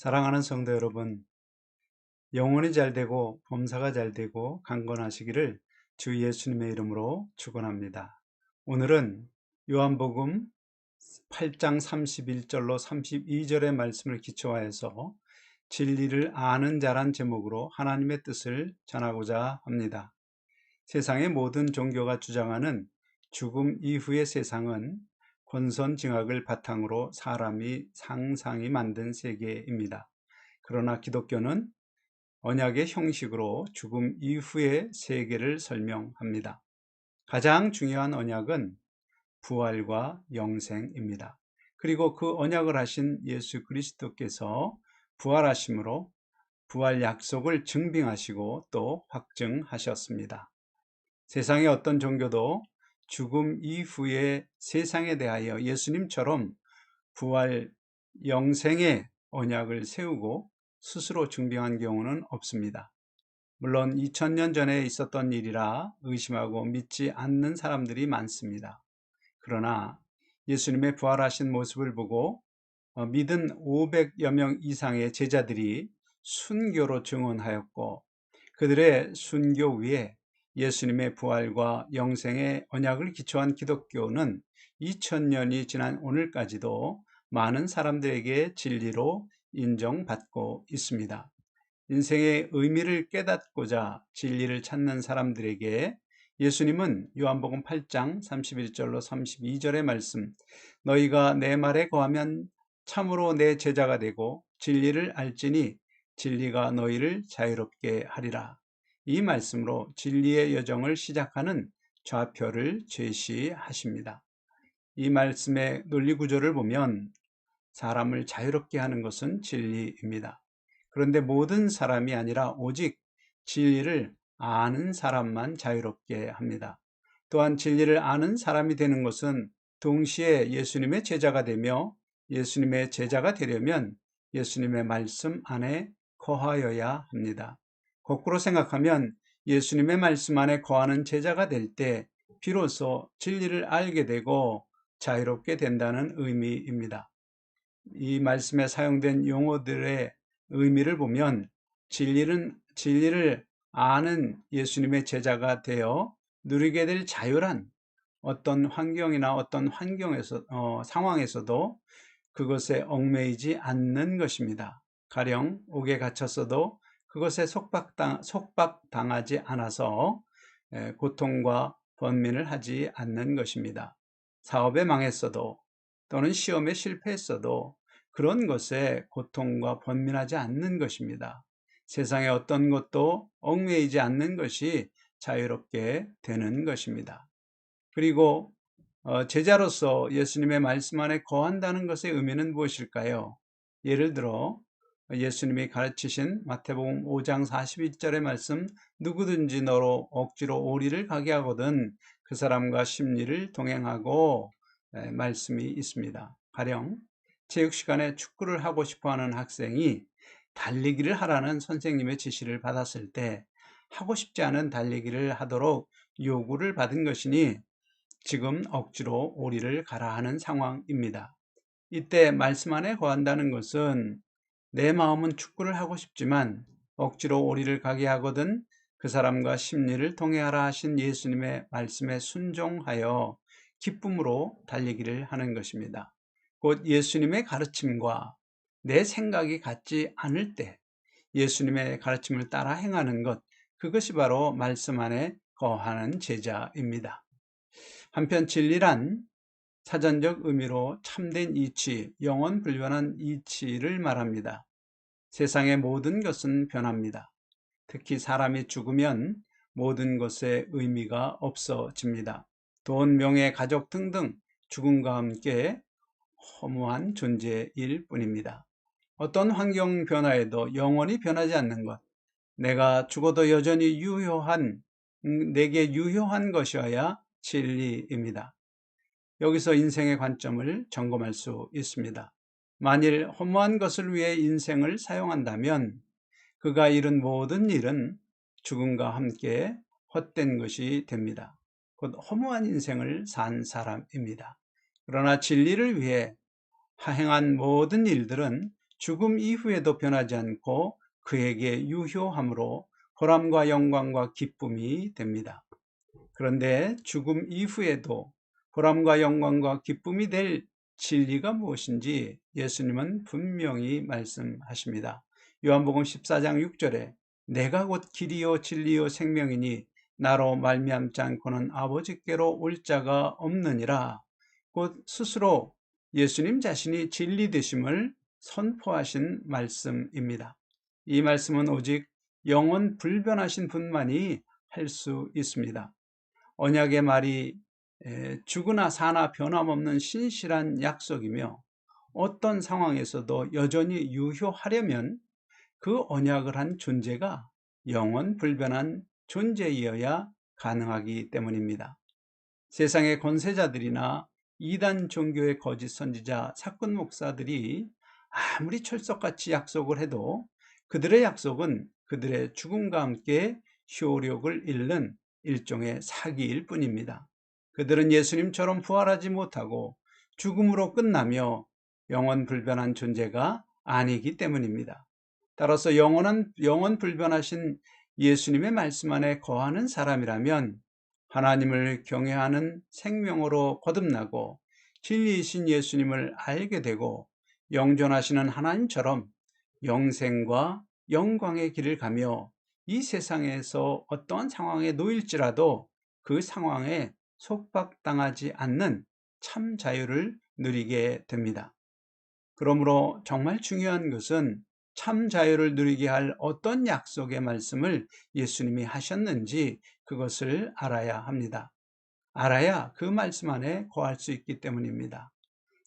사랑하는 성도 여러분, 영혼이 잘되고 범사가 잘되고 강건하시기를 주 예수님의 이름으로 축원합니다. 오늘은 요한복음 8장 31절로 32절의 말씀을 기초하여서 진리를 아는 자란 제목으로 하나님의 뜻을 전하고자 합니다. 세상의 모든 종교가 주장하는 죽음 이후의 세상은 권선징악을 바탕으로 사람이 상상이 만든 세계입니다. 그러나 기독교는 언약의 형식으로 죽음 이후의 세계를 설명합니다. 가장 중요한 언약은 부활과 영생입니다. 그리고 그 언약을 하신 예수 그리스도께서 부활하심으로 부활 약속을 증빙하시고 또 확증하셨습니다. 세상의 어떤 종교도 죽음 이후의 세상에 대하여 예수님처럼 부활 영생의 언약을 세우고 스스로 증빙한 경우는 없습니다. 물론 2000년 전에 있었던 일이라 의심하고 믿지 않는 사람들이 많습니다. 그러나 예수님의 부활하신 모습을 보고 믿은 500여 명 이상의 제자들이 순교로 증언하였고, 그들의 순교 위에 예수님의 부활과 영생의 언약을 기초한 기독교는 2000년이 지난 오늘까지도 많은 사람들에게 진리로 인정받고 있습니다. 인생의 의미를 깨닫고자 진리를 찾는 사람들에게 예수님은 요한복음 8장 31절로 32절의 말씀, 너희가 내 말에 거하면 참으로 내 제자가 되고 진리를 알지니 진리가 너희를 자유롭게 하리라. 이 말씀으로 진리의 여정을 시작하는 좌표를 제시하십니다. 이 말씀의 논리 구조를 보면 사람을 자유롭게 하는 것은 진리입니다. 그런데 모든 사람이 아니라 오직 진리를 아는 사람만 자유롭게 합니다. 또한 진리를 아는 사람이 되는 것은 동시에 예수님의 제자가 되며, 예수님의 제자가 되려면 예수님의 말씀 안에 거하여야 합니다. 거꾸로 생각하면 예수님의 말씀 안에 거하는 제자가 될 때 비로소 진리를 알게 되고 자유롭게 된다는 의미입니다. 이 말씀에 사용된 용어들의 의미를 보면 진리를 아는 예수님의 제자가 되어 누리게 될 자유란 어떤 환경이나 어떤 상황에서도 그것에 얽매이지 않는 것입니다. 가령 옥에 갇혔어도 그것에 속박당하지 않아서 고통과 번민을 하지 않는 것입니다. 사업에 망했어도 또는 시험에 실패했어도 그런 것에 고통과 번민하지 않는 것입니다. 세상의 어떤 것도 얽매이지 않는 것이 자유롭게 되는 것입니다. 그리고 제자로서 예수님의 말씀 안에 거한다는 것의 의미는 무엇일까요? 예를 들어 예수님이 가르치신 마태복음 5장 42절의 말씀, 누구든지 너로 억지로 오리를 가게 하거든 그 사람과 심리를 동행하고 말씀이 있습니다. 가령 체육 시간에 축구를 하고 싶어하는 학생이 달리기를 하라는 선생님의 지시를 받았을 때 하고 싶지 않은 달리기를 하도록 요구를 받은 것이니 지금 억지로 오리를 가라 하는 상황입니다. 이때 말씀 안에 거한다는 것은 내 마음은 축구를 하고 싶지만 억지로 오리를 가게 하거든 그 사람과 심리를 통해하라 하신 예수님의 말씀에 순종하여 기쁨으로 달리기를 하는 것입니다. 곧 예수님의 가르침과 내 생각이 같지 않을 때 예수님의 가르침을 따라 행하는 것, 그것이 바로 말씀 안에 거하는 제자입니다. 한편 진리란 사전적 의미로 참된 이치, 영원 불변한 이치를 말합니다. 세상의 모든 것은 변합니다. 특히 사람이 죽으면 모든 것의 의미가 없어집니다. 돈, 명예, 가족 등등 죽음과 함께 허무한 존재일 뿐입니다. 어떤 환경 변화에도 영원히 변하지 않는 것, 내가 죽어도 여전히 내게 유효한 것이어야 진리입니다. 여기서 인생의 관점을 점검할 수 있습니다. 만일 허무한 것을 위해 인생을 사용한다면 그가 이룬 모든 일은 죽음과 함께 헛된 것이 됩니다. 곧 허무한 인생을 산 사람입니다. 그러나 진리를 위해 행한 모든 일들은 죽음 이후에도 변하지 않고 그에게 유효함으로 보람과 영광과 기쁨이 됩니다. 그런데 죽음 이후에도 보람과 영광과 기쁨이 될 진리가 무엇인지 예수님은 분명히 말씀하십니다. 요한복음 14장 6절에 내가 곧 길이요 진리요 생명이니 나로 말미암지 않고는 아버지께로 올 자가 없느니라. 곧 스스로 예수님 자신이 진리 되심을 선포하신 말씀입니다. 이 말씀은 오직 영원 불변하신 분만이 할 수 있습니다. 언약의 말이 죽으나 사나 변함없는 신실한 약속이며 어떤 상황에서도 여전히 유효하려면 그 언약을 한 존재가 영원 불변한 존재이어야 가능하기 때문입니다. 세상의 권세자들이나 이단 종교의 거짓 선지자, 사건 목사들이 아무리 철석같이 약속을 해도 그들의 약속은 그들의 죽음과 함께 효력을 잃는 일종의 사기일 뿐입니다. 그들은 예수님처럼 부활하지 못하고 죽음으로 끝나며 영원 불변한 존재가 아니기 때문입니다. 따라서 영원 불변하신 예수님의 말씀 안에 거하는 사람이라면 하나님을 경외하는 생명으로 거듭나고 진리이신 예수님을 알게 되고 영존하시는 하나님처럼 영생과 영광의 길을 가며 이 세상에서 어떠한 상황에 놓일지라도 그 상황에 속박당하지 않는 참 자유를 누리게 됩니다. 그러므로 정말 중요한 것은 참 자유를 누리게 할 어떤 약속의 말씀을 예수님이 하셨는지 그것을 알아야 합니다. 알아야 그 말씀 안에 거할 수 있기 때문입니다.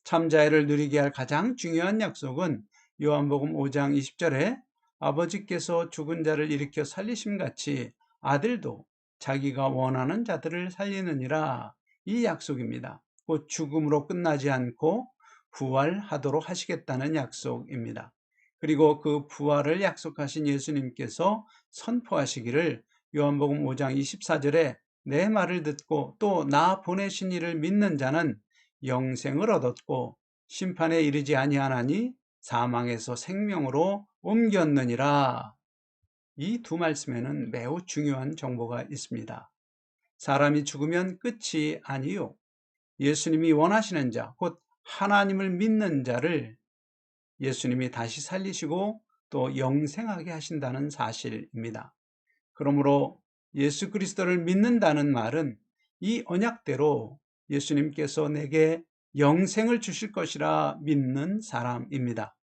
참 자유를 누리게 할 가장 중요한 약속은 요한복음 5장 20절에 아버지께서 죽은 자를 일으켜 살리심같이 아들도 자기가 원하는 자들을 살리느니라, 이 약속입니다. 곧 죽음으로 끝나지 않고 부활하도록 하시겠다는 약속입니다. 그리고 그 부활을 약속하신 예수님께서 선포하시기를 요한복음 5장 24절에 내 말을 듣고 또 나 보내신 이를 믿는 자는 영생을 얻었고 심판에 이르지 아니하나니 사망에서 생명으로 옮겼느니라. 이 두 말씀에는 매우 중요한 정보가 있습니다. 사람이 죽으면 끝이 아니요, 예수님이 원하시는 자, 곧 하나님을 믿는 자를 예수님이 다시 살리시고 또 영생하게 하신다는 사실입니다. 그러므로 예수 그리스도를 믿는다는 말은 이 언약대로 예수님께서 내게 영생을 주실 것이라 믿는 사람입니다.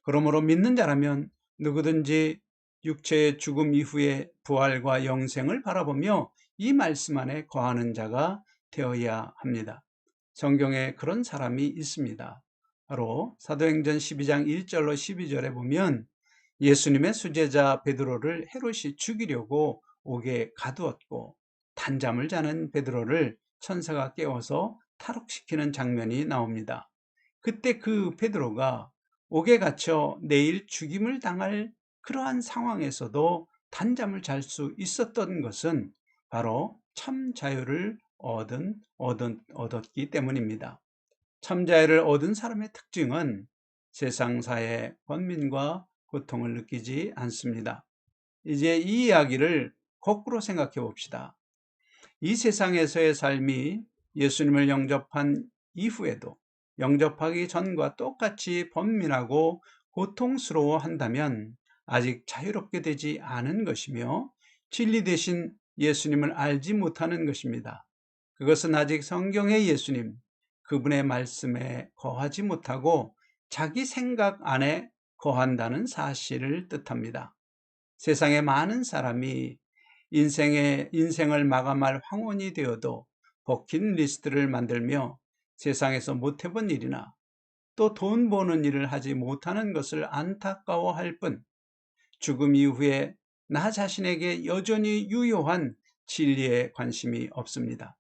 그러므로 믿는 자라면 누구든지 육체의 죽음 이후의 부활과 영생을 바라보며 이 말씀 안에 거하는 자가 되어야 합니다. 성경에 그런 사람이 있습니다. 바로 사도행전 12장 1절로 12절에 보면 예수님의 수제자 베드로를 헤롯이 죽이려고 옥에 가두었고 단잠을 자는 베드로를 천사가 깨워서 탈옥시키는 장면이 나옵니다. 그때 그 베드로가 옥에 갇혀 내일 죽임을 당할 그러한 상황에서도 단잠을 잘 수 있었던 것은 바로 참 자유를 얻었기 때문입니다. 참 자유를 얻은 사람의 특징은 세상사의 번민과 고통을 느끼지 않습니다. 이제 이 이야기를 거꾸로 생각해 봅시다. 이 세상에서의 삶이 예수님을 영접한 이후에도 영접하기 전과 똑같이 번민하고 고통스러워 한다면 아직 자유롭게 되지 않은 것이며 진리 되신 예수님을 알지 못하는 것입니다. 그것은 아직 성경의 예수님, 그분의 말씀에 거하지 못하고 자기 생각 안에 거한다는 사실을 뜻합니다. 세상에 많은 사람이 인생을 마감할 황혼이 되어도 버킷리스트를 만들며 세상에서 못해본 일이나 또 돈 버는 일을 하지 못하는 것을 안타까워할 뿐 죽음 이후에 나 자신에게 여전히 유효한 진리에 관심이 없습니다.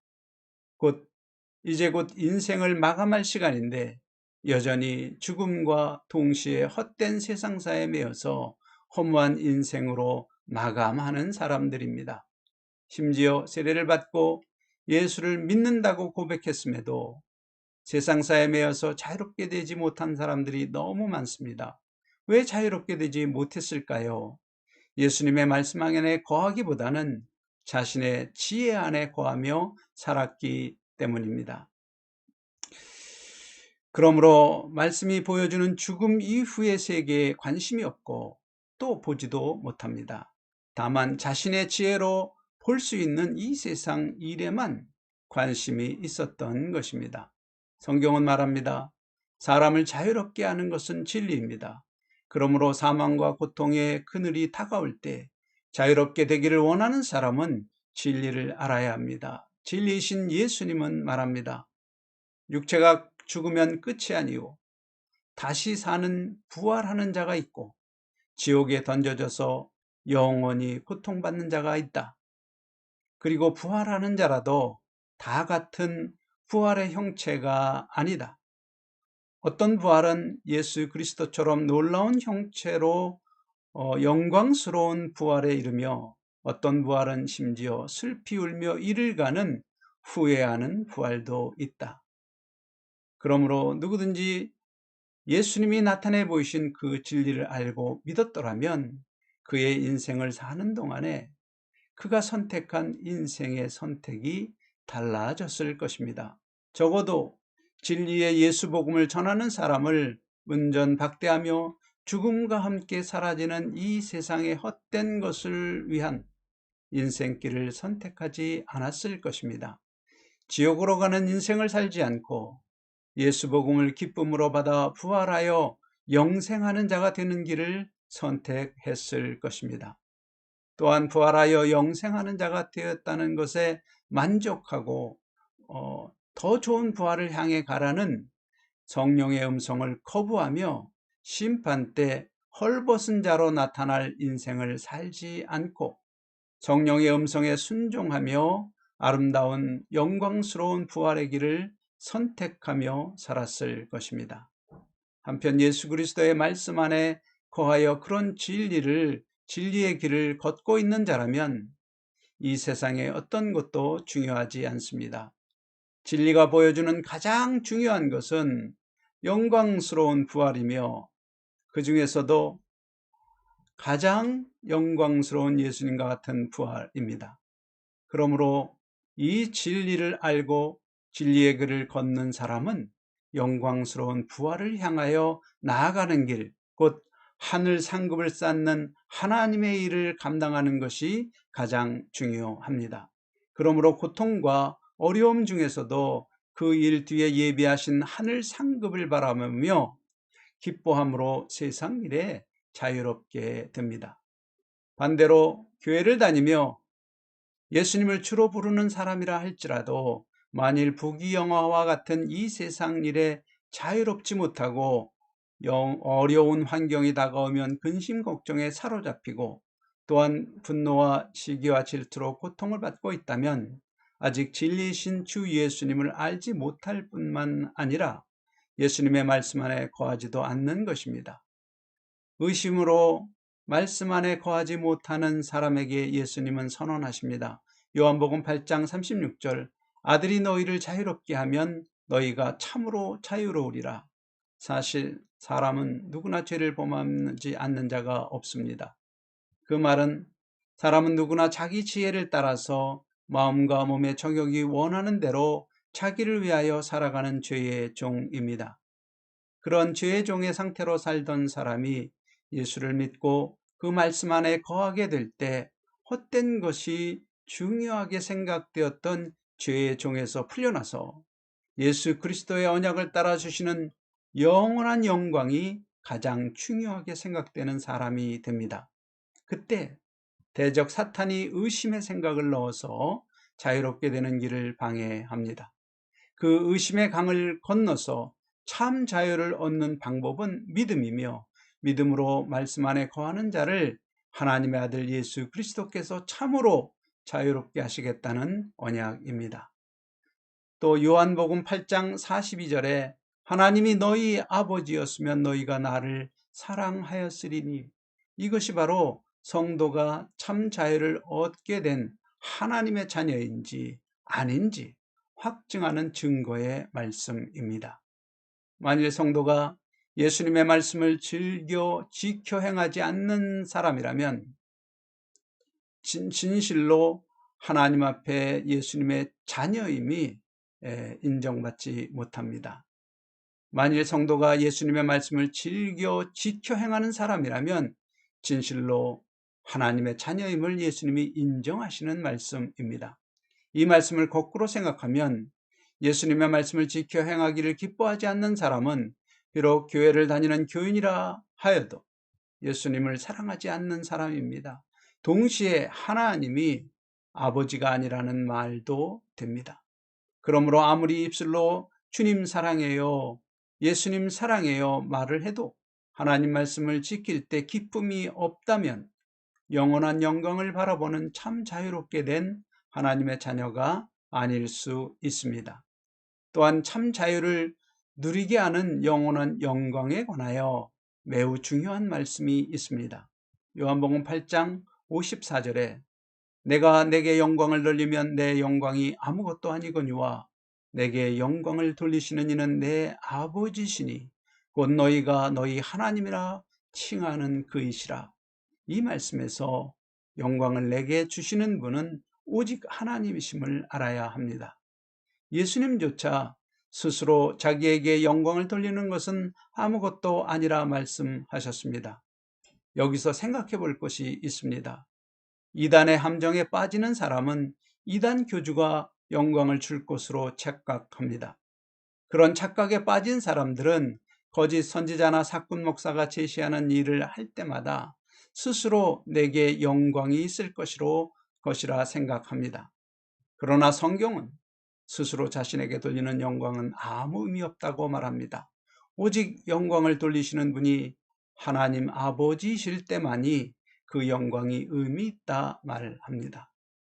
이제 곧 인생을 마감할 시간인데 여전히 죽음과 동시에 헛된 세상사에 매여서 허무한 인생으로 마감하는 사람들입니다. 심지어 세례를 받고 예수를 믿는다고 고백했음에도 세상사에 매여서 자유롭게 되지 못한 사람들이 너무 많습니다. 왜 자유롭게 되지 못했을까요? 예수님의 말씀 안에 거하기보다는 자신의 지혜 안에 거하며 살았기 때문입니다. 그러므로 말씀이 보여주는 죽음 이후의 세계에 관심이 없고 또 보지도 못합니다. 다만 자신의 지혜로 볼 수 있는 이 세상 일에만 관심이 있었던 것입니다. 성경은 말합니다. 사람을 자유롭게 하는 것은 진리입니다. 그러므로 사망과 고통의 그늘이 다가올 때 자유롭게 되기를 원하는 사람은 진리를 알아야 합니다. 진리이신 예수님은 말합니다. 육체가 죽으면 끝이 아니오 다시 사는 부활하는 자가 있고 지옥에 던져져서 영원히 고통받는 자가 있다. 그리고 부활하는 자라도 다 같은 부활의 형체가 아니다. 어떤 부활은 예수 그리스도처럼 놀라운 형체로 영광스러운 부활에 이르며 어떤 부활은 심지어 슬피 울며 이를 가는 후회하는 부활도 있다. 그러므로 누구든지 예수님이 나타내 보이신 그 진리를 알고 믿었더라면 그의 인생을 사는 동안에 그가 선택한 인생의 선택이 달라졌을 것입니다. 적어도 진리의 예수 복음을 전하는 사람을 은전박대하며 죽음과 함께 사라지는 이 세상의 헛된 것을 위한 인생길을 선택하지 않았을 것입니다. 지옥으로 가는 인생을 살지 않고 예수 복음을 기쁨으로 받아 부활하여 영생하는 자가 되는 길을 선택했을 것입니다. 또한 부활하여 영생하는 자가 되었다는 것에 만족하고 더 좋은 부활을 향해 가라는 성령의 음성을 거부하며 심판 때 헐벗은 자로 나타날 인생을 살지 않고 성령의 음성에 순종하며 아름다운 영광스러운 부활의 길을 선택하며 살았을 것입니다. 한편 예수 그리스도의 말씀 안에 거하여 그런 진리의 길을 걷고 있는 자라면 이 세상의 어떤 것도 중요하지 않습니다. 진리가 보여주는 가장 중요한 것은 영광스러운 부활이며 그 중에서도 가장 영광스러운 예수님과 같은 부활입니다. 그러므로 이 진리를 알고 진리의 길을 걷는 사람은 영광스러운 부활을 향하여 나아가는 길, 곧 하늘 상급을 쌓는 하나님의 일을 감당하는 것이 가장 중요합니다. 그러므로 고통과 어려움 중에서도 그 일 뒤에 예비하신 하늘 상급을 바라보며 기뻐함으로 세상 일에 자유롭게 됩니다. 반대로 교회를 다니며 예수님을 주로 부르는 사람이라 할지라도 만일 부귀영화와 같은 이 세상 일에 자유롭지 못하고 어려운 환경이 다가오면 근심 걱정에 사로잡히고 또한 분노와 시기와 질투로 고통을 받고 있다면 아직 진리이신 주 예수님을 알지 못할 뿐만 아니라 예수님의 말씀 안에 거하지도 않는 것입니다. 의심으로 말씀 안에 거하지 못하는 사람에게 예수님은 선언하십니다. 요한복음 8장 36절 아들이 너희를 자유롭게 하면 너희가 참으로 자유로우리라. 사실 사람은 누구나 죄를 범하지 않는 자가 없습니다. 그 말은 사람은 누구나 자기 지혜를 따라서 마음과 몸의 정욕이 원하는 대로 자기를 위하여 살아가는 죄의 종입니다. 그런 죄의 종의 상태로 살던 사람이 예수를 믿고 그 말씀 안에 거하게 될 때 헛된 것이 중요하게 생각되었던 죄의 종에서 풀려나서 예수 그리스도의 언약을 따라 주시는 영원한 영광이 가장 중요하게 생각되는 사람이 됩니다. 그때 대적 사탄이 의심의 생각을 넣어서 자유롭게 되는 길을 방해합니다. 그 의심의 강을 건너서 참 자유를 얻는 방법은 믿음이며 믿음으로 말씀 안에 거하는 자를 하나님의 아들 예수 그리스도께서 참으로 자유롭게 하시겠다는 언약입니다. 또 요한복음 8장 42절에 하나님이 너희 아버지였으면 너희가 나를 사랑하였으리니 이것이 바로 성도가 참 자유를 얻게 된 하나님의 자녀인지 아닌지 확증하는 증거의 말씀입니다. 만일 성도가 예수님의 말씀을 즐겨 지켜 행하지 않는 사람이라면 진실로 하나님 앞에 예수님의 자녀임이 인정받지 못합니다. 만일 성도가 예수님의 말씀을 즐겨 지켜 행하는 사람이라면 진실로 하나님의 자녀임을 예수님이 인정하시는 말씀입니다. 이 말씀을 거꾸로 생각하면 예수님의 말씀을 지켜 행하기를 기뻐하지 않는 사람은 비록 교회를 다니는 교인이라 하여도 예수님을 사랑하지 않는 사람입니다. 동시에 하나님이 아버지가 아니라는 말도 됩니다. 그러므로 아무리 입술로 주님 사랑해요, 예수님 사랑해요 말을 해도 하나님 말씀을 지킬 때 기쁨이 없다면 영원한 영광을 바라보는 참 자유롭게 된 하나님의 자녀가 아닐 수 있습니다. 또한 참 자유를 누리게 하는 영원한 영광에 관하여 매우 중요한 말씀이 있습니다. 요한복음 8장 54절에 내가 내게 영광을 돌리면 내 영광이 아무것도 아니거니와 내게 영광을 돌리시는 이는 내 아버지시니 곧 너희가 너희 하나님이라 칭하는 그이시라. 이 말씀에서 영광을 내게 주시는 분은 오직 하나님이심을 알아야 합니다. 예수님조차 스스로 자기에게 영광을 돌리는 것은 아무것도 아니라 말씀하셨습니다. 여기서 생각해 볼 것이 있습니다. 이단의 함정에 빠지는 사람은 이단 교주가 영광을 줄 것으로 착각합니다. 그런 착각에 빠진 사람들은 거짓 선지자나 사꾼 목사가 제시하는 일을 할 때마다 스스로 내게 영광이 있을 것이라 생각합니다. 그러나 성경은 스스로 자신에게 돌리는 영광은 아무 의미 없다고 말합니다. 오직 영광을 돌리시는 분이 하나님 아버지이실 때만이 그 영광이 의미 있다 말합니다.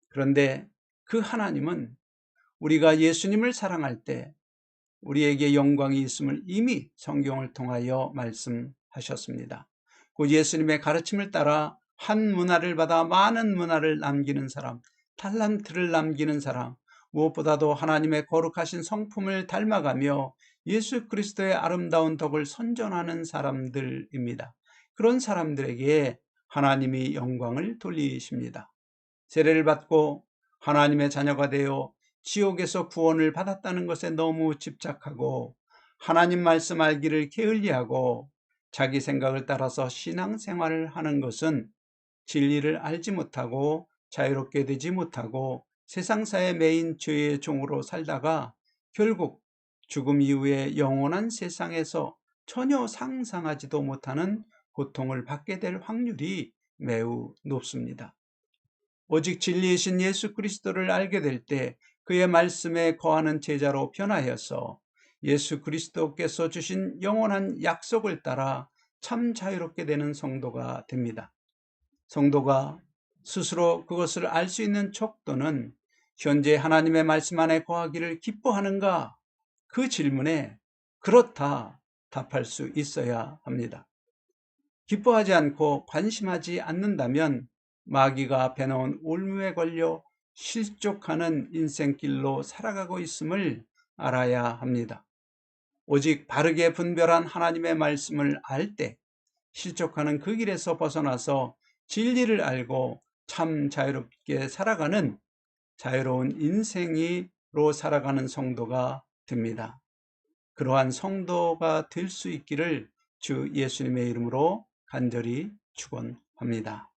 그런데 그 하나님은 우리가 예수님을 사랑할 때 우리에게 영광이 있음을 이미 성경을 통하여 말씀하셨습니다. 그 예수님의 가르침을 따라 한 문화를 받아 많은 문화를 남기는 사람, 달란트를 남기는 사람, 무엇보다도 하나님의 거룩하신 성품을 닮아가며 예수 그리스도의 아름다운 덕을 선전하는 사람들입니다. 그런 사람들에게 하나님이 영광을 돌리십니다. 세례를 받고 하나님의 자녀가 되어 지옥에서 구원을 받았다는 것에 너무 집착하고 하나님 말씀 알기를 게을리하고 자기 생각을 따라서 신앙생활을 하는 것은 진리를 알지 못하고 자유롭게 되지 못하고 세상사에 매인 죄의 종으로 살다가 결국 죽음 이후에 영원한 세상에서 전혀 상상하지도 못하는 고통을 받게 될 확률이 매우 높습니다. 오직 진리이신 예수 그리스도를 알게 될 때 그의 말씀에 거하는 제자로 변하여서 예수 그리스도께서 주신 영원한 약속을 따라 참 자유롭게 되는 성도가 됩니다. 성도가 스스로 그것을 알 수 있는 척도는 현재 하나님의 말씀 안에 거하기를 기뻐하는가? 그 질문에 그렇다 답할 수 있어야 합니다. 기뻐하지 않고 관심하지 않는다면 마귀가 배놓은 올무에 걸려 실족하는 인생길로 살아가고 있음을 알아야 합니다. 오직 바르게 분별한 하나님의 말씀을 알 때 실족하는 그 길에서 벗어나서 진리를 알고 참 자유롭게 살아가는 자유로운 인생으로 살아가는 성도가 됩니다. 그러한 성도가 될 수 있기를 주 예수님의 이름으로 간절히 축원합니다.